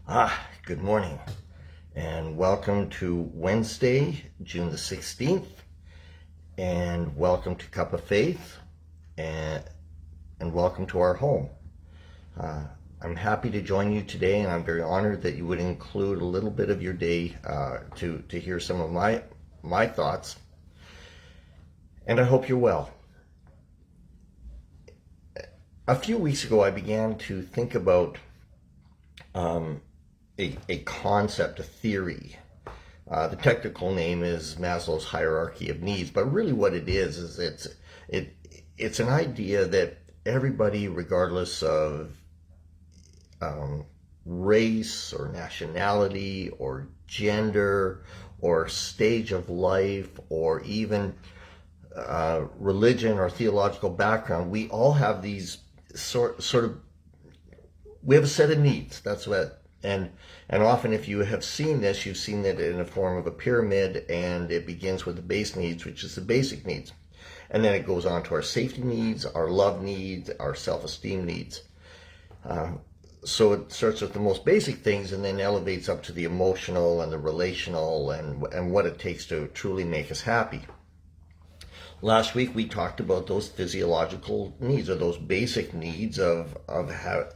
Good morning, and welcome to Wednesday, June the 16th, and welcome to Cup of Faith, and welcome to our home. I'm happy to join you today, and I'm very honored that you would include a little bit of your day to hear some of my thoughts, and I hope you're well. A few weeks ago, I began to think about a concept, a theory. The technical name is Maslow's hierarchy of needs, but really what it is it's an idea that everybody, regardless of race or nationality or gender or stage of life or even religion or theological background, we all have these we have a set of needs. That's what. And often, if you have seen this, you've seen it in a form of a pyramid, and it begins with the base needs, which is the basic needs. And then it goes on to our safety needs, our love needs, our self-esteem needs. So it starts with the most basic things and then elevates up to the emotional and the relational and what it takes to truly make us happy. Last week we talked about those physiological needs, or those basic needs of how,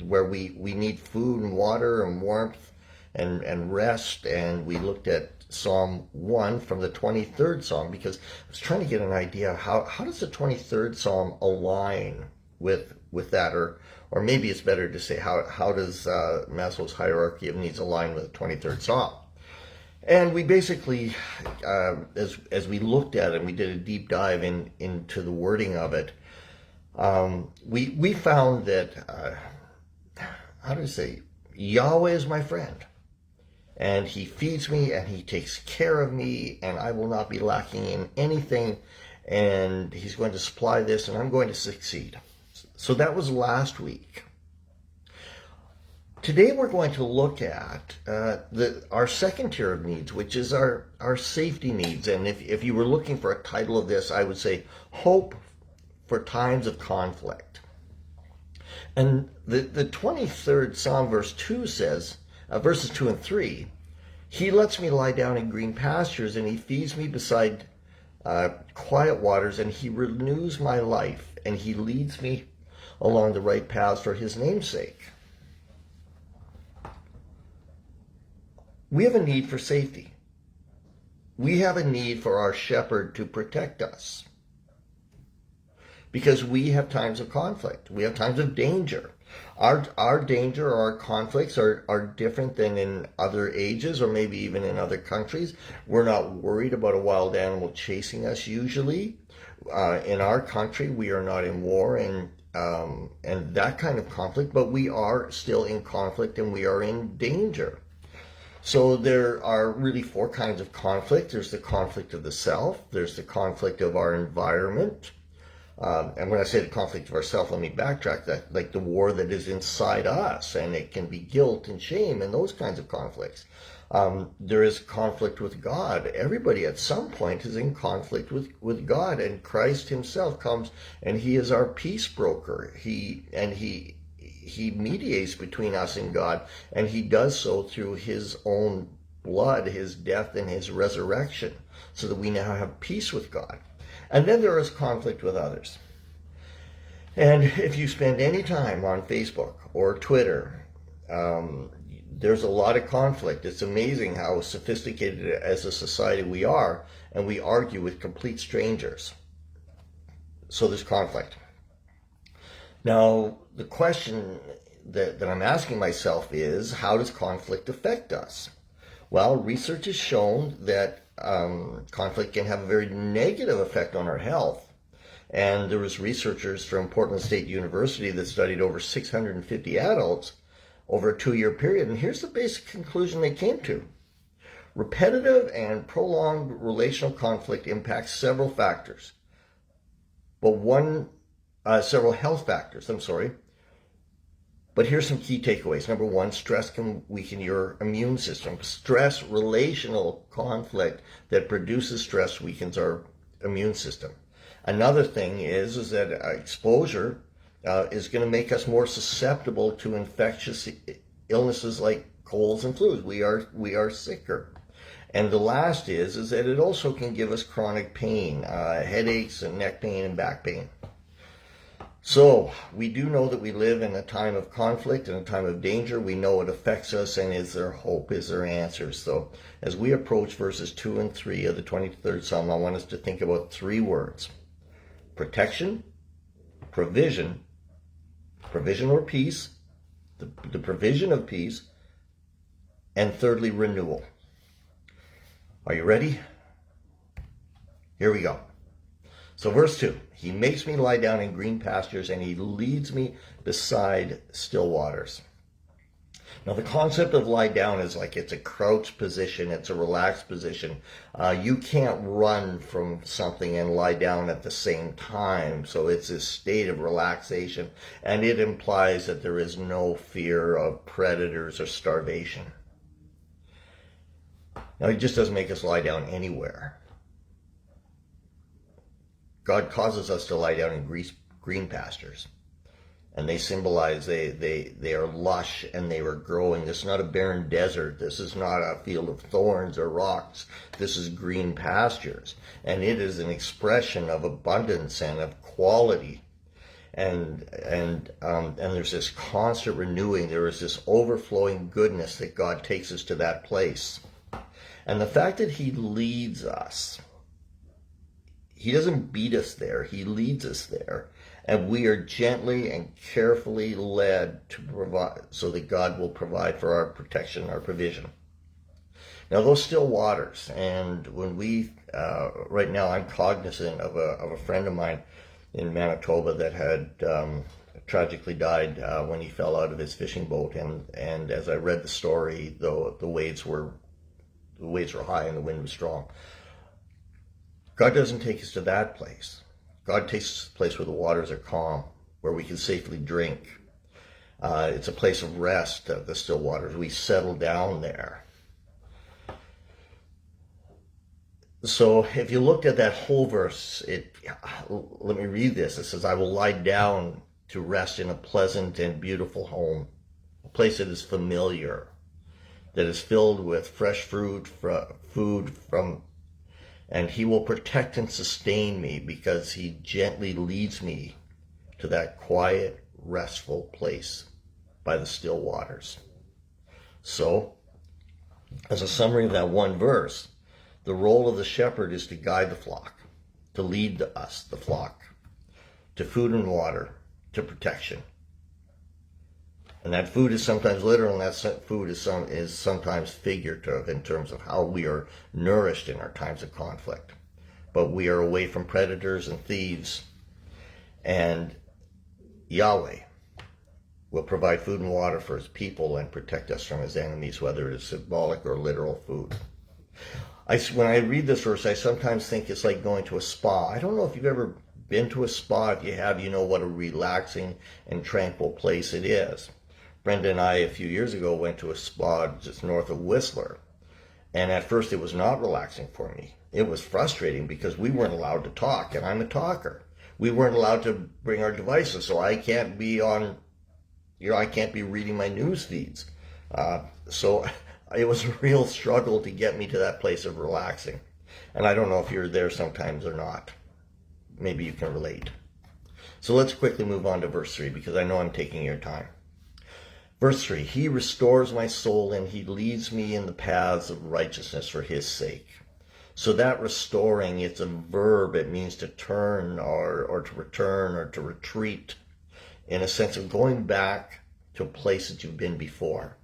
where we need food and water and warmth and rest, and we looked at Psalm 1 from the 23rd Psalm, because I was trying to get an idea of how does the 23rd Psalm align with that, or maybe it's better to say how does Maslow's hierarchy of needs align with the 23rd Psalm. And we basically, as we looked at it, and we did a deep dive into the wording of it, we found that, how do I say, Yahweh is my friend. And he feeds me, and he takes care of me, and I will not be lacking in anything. And he's going to supply this, and I'm going to succeed. So that was last week. Today we're going to look at our second tier of needs, which is our safety needs. And if you were looking for a title of this, I would say Hope for Times of Conflict. And the 23rd Psalm, verse 2 says, verses 2 and 3, he lets me lie down in green pastures, and he feeds me beside quiet waters, and he renews my life, and he leads me along the right paths for his name's sake. We have a need for safety. We have a need for our shepherd to protect us, because we have times of conflict. We have times of danger. Our danger or our conflicts are different than in other ages, or maybe even in other countries. We're not worried about a wild animal chasing us usually. In our country, we are not in war and that kind of conflict, but we are still in conflict, and we are in danger. So there are really four kinds of conflict. There's the conflict of the self. There's the conflict of our environment. And when I say the conflict of ourself, let me backtrack that, like the war that is inside us, and it can be guilt and shame and those kinds of conflicts. There is conflict with God. Everybody at some point is in conflict with God, and Christ himself comes, and he is our peace broker. He mediates between us and God, and he does so through his own blood, his death, and his resurrection, so that we now have peace with God. And then there is conflict with others. And if you spend any time on Facebook or Twitter, there's a lot of conflict. It's amazing how sophisticated as a society we are, and we argue with complete strangers. So there's conflict. Now, the question that I'm asking myself is, how does conflict affect us? Well, research has shown that conflict can have a very negative effect on our health. And there was researchers from Portland State University that studied over 650 adults over a 2-year period. And here's the basic conclusion they came to. Repetitive and prolonged relational conflict impacts several factors. Several health factors, But here's some key takeaways. Number one, stress can weaken your immune system. Stress, relational conflict that produces stress weakens our immune system. Another thing is that exposure is going to make us more susceptible to infectious illnesses like colds and flus. We are sicker. And the last is that it also can give us chronic pain, headaches and neck pain and back pain. So we do know that we live in a time of conflict and a time of danger. We know it affects us, and is there hope? Is there answers? So as we approach verses 2 and 3 of the 23rd Psalm, I want us to think about three words: protection, provision or peace, the provision of peace, and thirdly, renewal. Are you ready? Here we go. So verse 2, he makes me lie down in green pastures, and he leads me beside still waters. Now the concept of lie down is like it's a crouched position, it's a relaxed position. You can't run from something and lie down at the same time. So it's this state of relaxation, and it implies that there is no fear of predators or starvation. Now he just doesn't make us lie down anywhere. God causes us to lie down in green pastures, and they symbolize they are lush and they are growing. This is not a barren desert. This is not a field of thorns or rocks. This is green pastures, and it is an expression of abundance and of quality. And there's this constant renewing. There is this overflowing goodness that God takes us to that place, and the fact that He leads us. He doesn't beat us there. He leads us there. And we are gently and carefully led to provide, so that God will provide for our protection, our provision. Now, those still waters, and when we, right now I'm cognizant of a friend of mine in Manitoba that had tragically died when he fell out of his fishing boat. And as I read the story, though the waves were high and the wind was strong, God doesn't take us to that place. God takes us to a place where the waters are calm, where we can safely drink. It's a place of rest, the still waters. We settle down there. So if you looked at that whole verse, let me read this. It says, I will lie down to rest in a pleasant and beautiful home, a place that is familiar, that is filled with fresh food from, and He will protect and sustain me, because He gently leads me to that quiet, restful place by the still waters. So, as a summary of that one verse, the role of the shepherd is to guide the flock, to lead us, the flock, to food and water, to protection. And that food is sometimes literal, and that food is sometimes figurative in terms of how we are nourished in our times of conflict. But we are away from predators and thieves, and Yahweh will provide food and water for His people and protect us from His enemies, whether it is symbolic or literal food. When I read this verse, I sometimes think it's like going to a spa. I don't know if you've ever been to a spa. If you have, you know what a relaxing and tranquil place it is. Brenda and I, a few years ago, went to a spa just north of Whistler. And at first it was not relaxing for me. It was frustrating because we weren't allowed to talk, and I'm a talker. We weren't allowed to bring our devices, so I can't be I can't be reading my news feeds. So it was a real struggle to get me to that place of relaxing. And I don't know if you're there sometimes or not. Maybe you can relate. So let's quickly move on to verse 3, because I know I'm taking your time. Verse 3, He restores my soul, and He leads me in the paths of righteousness for His sake. So that restoring, it's a verb. It means to turn or to return or to retreat, in a sense of going back to a place that you've been before.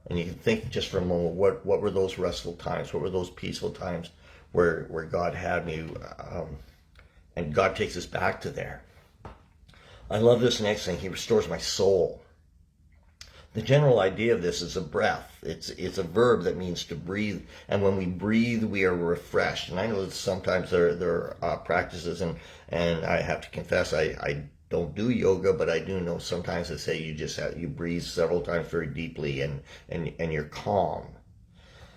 And you can think just for a moment, what were those restful times? What were those peaceful times where God had me? And God takes us back to there. I love this next thing. He restores my soul. The general idea of this is a breath. It's a verb that means to breathe. And when we breathe, we are refreshed. And I know that sometimes there are practices, and I have to confess, I don't do yoga, but I do know sometimes they say you breathe several times very deeply and you're calm.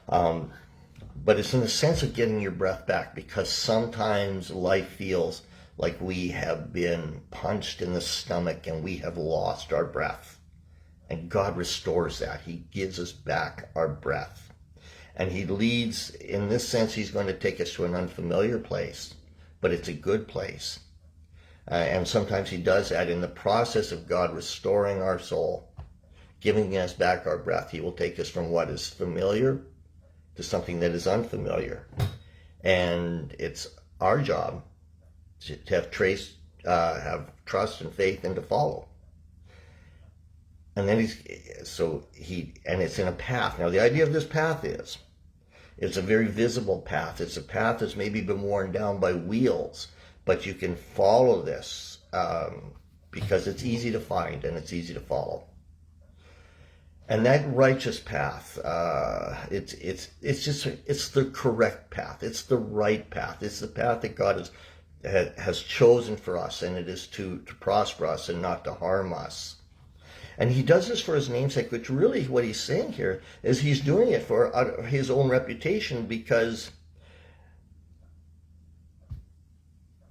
But it's in the sense of getting your breath back, because sometimes life feels like we have been punched in the stomach and we have lost our breath. And God restores that. He gives us back our breath. And he leads, in this sense, he's going to take us to an unfamiliar place, but it's a good place. And sometimes he does that in the process of God restoring our soul, giving us back our breath. He will take us from what is familiar to something that is unfamiliar. And it's our job to have trust and faith and to follow. And then it's in a path. Now the idea of this path is, it's a very visible path. It's a path that's maybe been worn down by wheels, but you can follow this because it's easy to find and it's easy to follow. And that righteous path, it's the correct path. It's the right path. It's the path that God has chosen for us, and it is to prosper us and not to harm us. And he does this for his namesake, which really what he's saying here is he's doing it for his own reputation, because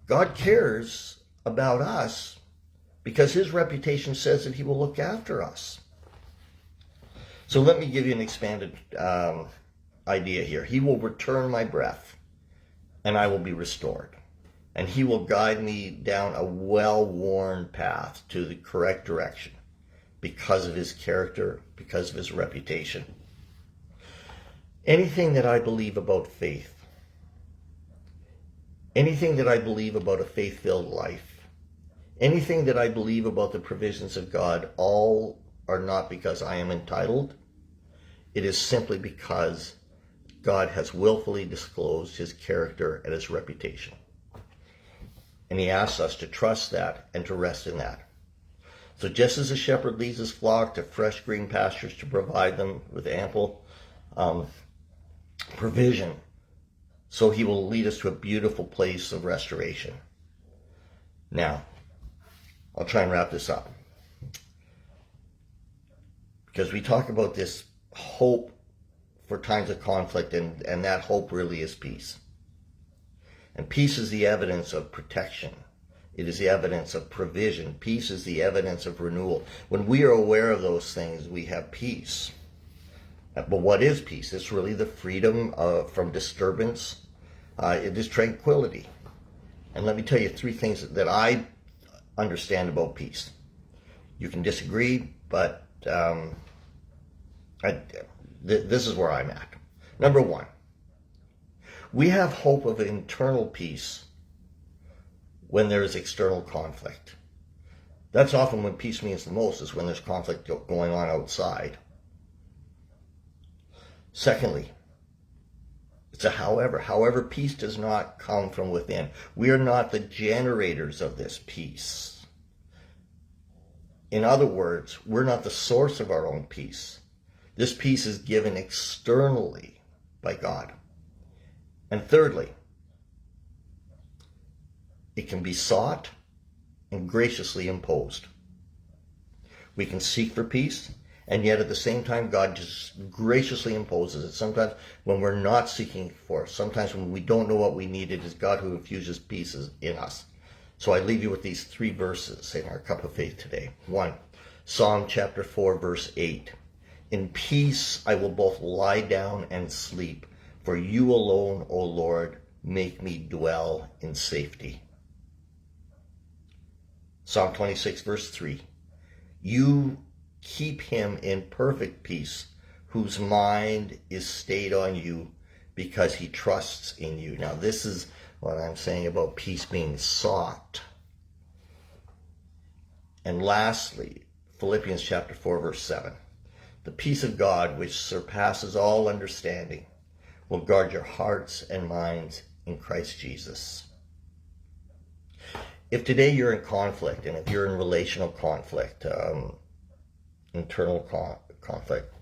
God cares about us, because his reputation says that he will look after us. So let me give you an expanded idea here. He will return my breath, and I will be restored. And he will guide me down a well-worn path to the correct direction, because of his character, because of his reputation. Anything that I believe about faith, anything that I believe about a faith-filled life, anything that I believe about the provisions of God, all are not because I am entitled. It is simply because God has willfully disclosed his character and his reputation. And he asks us to trust that and to rest in that. So just as a shepherd leads his flock to fresh green pastures to provide them with ample provision, so he will lead us to a beautiful place of restoration. Now, I'll try and wrap this up, because we talk about this hope for times of conflict, and that hope really is peace. And peace is the evidence of protection. It is the evidence of provision. Peace is the evidence of renewal. When we are aware of those things, we have peace. But what is peace? It's really the freedom from disturbance. It is tranquility. And let me tell you 3 things that I understand about peace. You can disagree, but this is where I'm at. Number 1, we have hope of internal peace when there is external conflict. That's often when peace means the most, is when there's conflict going on outside. Secondly, it's a however. However, peace does not come from within. We are not the generators of this peace. In other words, we're not the source of our own peace. This peace is given externally by God. And thirdly, it can be sought and graciously imposed. We can seek for peace, and yet at the same time, God just graciously imposes it. Sometimes when we're not seeking for it, sometimes when we don't know what we need, it is God who infuses peace in us. So I leave you with these 3 verses in our cup of faith today. 1, Psalm chapter 4, verse 8. In peace I will both lie down and sleep, for you alone, O Lord, make me dwell in safety. Psalm 26, verse 3. You keep him in perfect peace, whose mind is stayed on you, because he trusts in you. Now, this is what I'm saying about peace being sought. And lastly, Philippians chapter 4, verse 7. The peace of God, which surpasses all understanding, will guard your hearts and minds in Christ Jesus. If today you're in conflict, and if you're in relational conflict, internal conflict,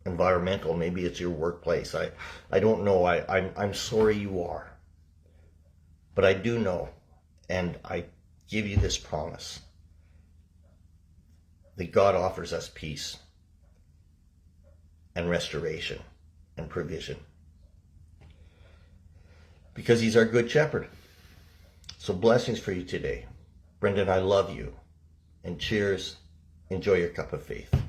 environmental, maybe it's your workplace, I don't know, I'm sorry you are. But I do know, and I give you this promise, that God offers us peace and restoration and provision, because he's our good shepherd. So blessings for you today. Brendan, I love you. And cheers Enjoy your cup of faith.